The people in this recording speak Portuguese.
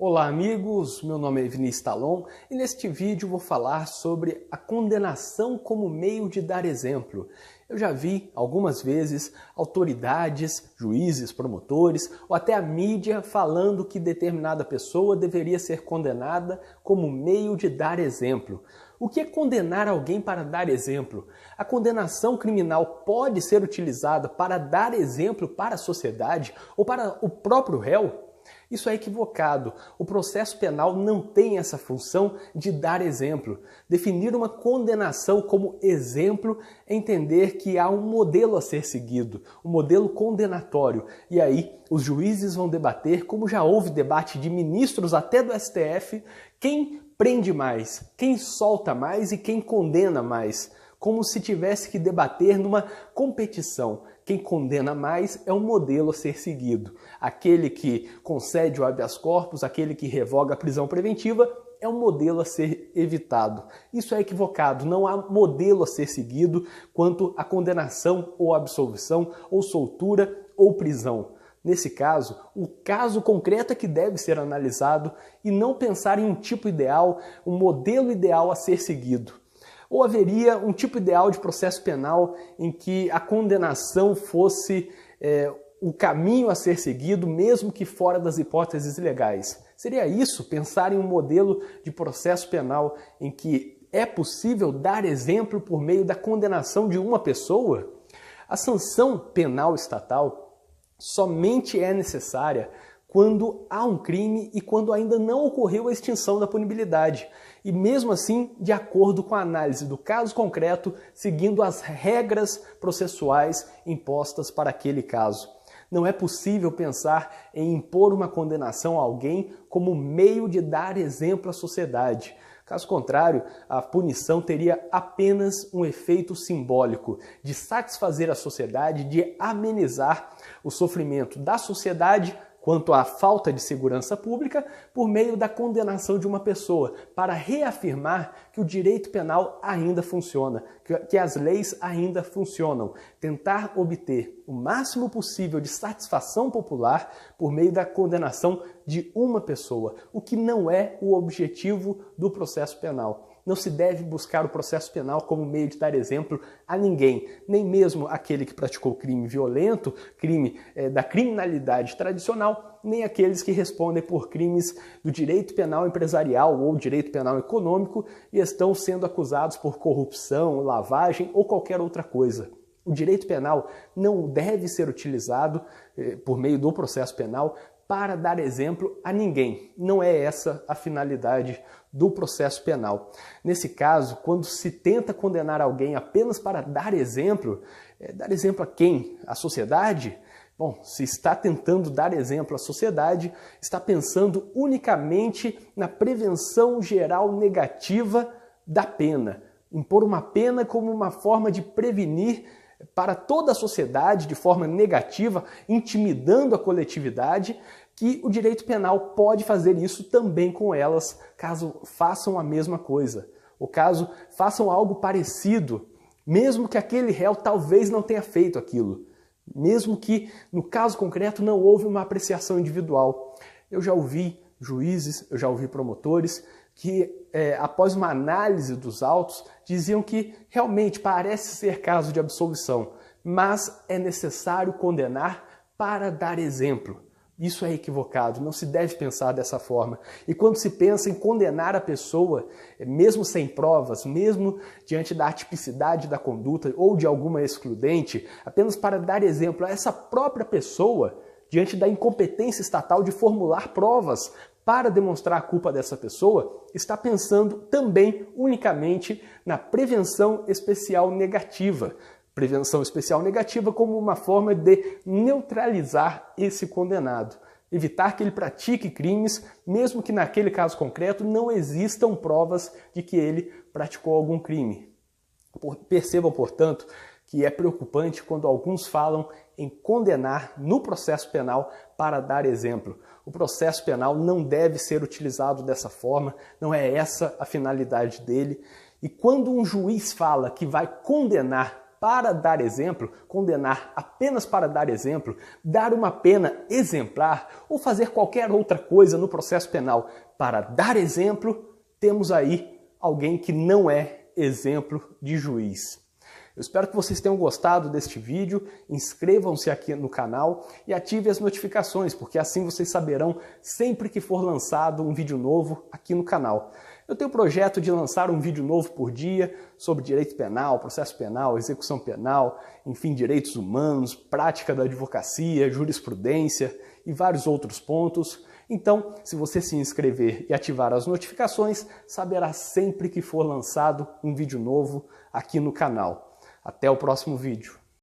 Olá amigos, meu nome é Vinícius Talon e neste vídeo vou falar sobre a condenação como meio de dar exemplo. Eu já vi algumas vezes autoridades, juízes, promotores ou até a mídia falando que determinada pessoa deveria ser condenada como meio de dar exemplo. O que é condenar alguém para dar exemplo? A condenação criminal pode ser utilizada para dar exemplo para a sociedade ou para o próprio réu? Isso é equivocado. O processo penal não tem essa função de dar exemplo. Definir uma condenação como exemplo é entender que há um modelo a ser seguido, um modelo condenatório. E aí os juízes vão debater, como já houve debate de ministros até do STF, quem prende mais, quem solta mais e quem condena mais. Como se tivesse que debater numa competição. Quem condena mais é um modelo a ser seguido. Aquele que concede o habeas corpus, aquele que revoga a prisão preventiva, é um modelo a ser evitado. Isso é equivocado, não há modelo a ser seguido quanto à condenação ou absolvição, ou soltura ou prisão. Nesse caso, o caso concreto é que deve ser analisado e não pensar em um tipo ideal, um modelo ideal a ser seguido. Ou haveria um tipo ideal de processo penal em que a condenação fosse o caminho a ser seguido, mesmo que fora das hipóteses legais? Seria isso, pensar em um modelo de processo penal em que é possível dar exemplo por meio da condenação de uma pessoa? A sanção penal estatal somente é necessária quando há um crime e quando ainda não ocorreu a extinção da punibilidade. E mesmo assim, de acordo com a análise do caso concreto, seguindo as regras processuais impostas para aquele caso. Não é possível pensar em impor uma condenação a alguém como meio de dar exemplo à sociedade. Caso contrário, a punição teria apenas um efeito simbólico de satisfazer a sociedade, de amenizar o sofrimento da sociedade quanto à falta de segurança pública por meio da condenação de uma pessoa, para reafirmar que o direito penal ainda funciona, que as leis ainda funcionam. Tentar obter o máximo possível de satisfação popular por meio da condenação de uma pessoa, o que não é o objetivo do processo penal. Não se deve buscar o processo penal como meio de dar exemplo a ninguém, nem mesmo aquele que praticou crime violento, crime da criminalidade tradicional, nem aqueles que respondem por crimes do direito penal empresarial ou direito penal econômico e estão sendo acusados por corrupção, lavagem ou qualquer outra coisa. O direito penal não deve ser utilizado por meio do processo penal para dar exemplo a ninguém. Não é essa a finalidade do processo penal. Nesse caso, quando se tenta condenar alguém apenas para dar exemplo a quem? À sociedade? Bom, se está tentando dar exemplo à sociedade, está pensando unicamente na prevenção geral negativa da pena. Impor uma pena como uma forma de prevenir para toda a sociedade de forma negativa, intimidando a coletividade, que o direito penal pode fazer isso também com elas, caso façam a mesma coisa, ou caso façam algo parecido, mesmo que aquele réu talvez não tenha feito aquilo, mesmo que no caso concreto não houve uma apreciação individual. Eu já ouvi juízes, eu já ouvi promotores que após uma análise dos autos diziam que realmente parece ser caso de absolvição, mas é necessário condenar para dar exemplo. Isso é equivocado, não se deve pensar dessa forma. E quando se pensa em condenar a pessoa, mesmo sem provas, mesmo diante da atipicidade da conduta ou de alguma excludente, apenas para dar exemplo a essa própria pessoa, diante da incompetência estatal de formular provas para demonstrar a culpa dessa pessoa, está pensando também unicamente na prevenção especial negativa. Prevenção especial negativa como uma forma de neutralizar esse condenado. Evitar que ele pratique crimes, mesmo que naquele caso concreto não existam provas de que ele praticou algum crime. Percebam, portanto, que é preocupante quando alguns falam em condenar no processo penal para dar exemplo. O processo penal não deve ser utilizado dessa forma, não é essa a finalidade dele. E quando um juiz fala que vai condenar para dar exemplo, condenar apenas para dar exemplo, dar uma pena exemplar ou fazer qualquer outra coisa no processo penal para dar exemplo, temos aí alguém que não é exemplo de juiz. Eu espero que vocês tenham gostado deste vídeo, inscrevam-se aqui no canal e ativem as notificações, porque assim vocês saberão sempre que for lançado um vídeo novo aqui no canal. Eu tenho o projeto de lançar um vídeo novo por dia sobre direito penal, processo penal, execução penal, enfim, direitos humanos, prática da advocacia, jurisprudência e vários outros pontos. Então, se você se inscrever e ativar as notificações, saberá sempre que for lançado um vídeo novo aqui no canal. Até o próximo vídeo.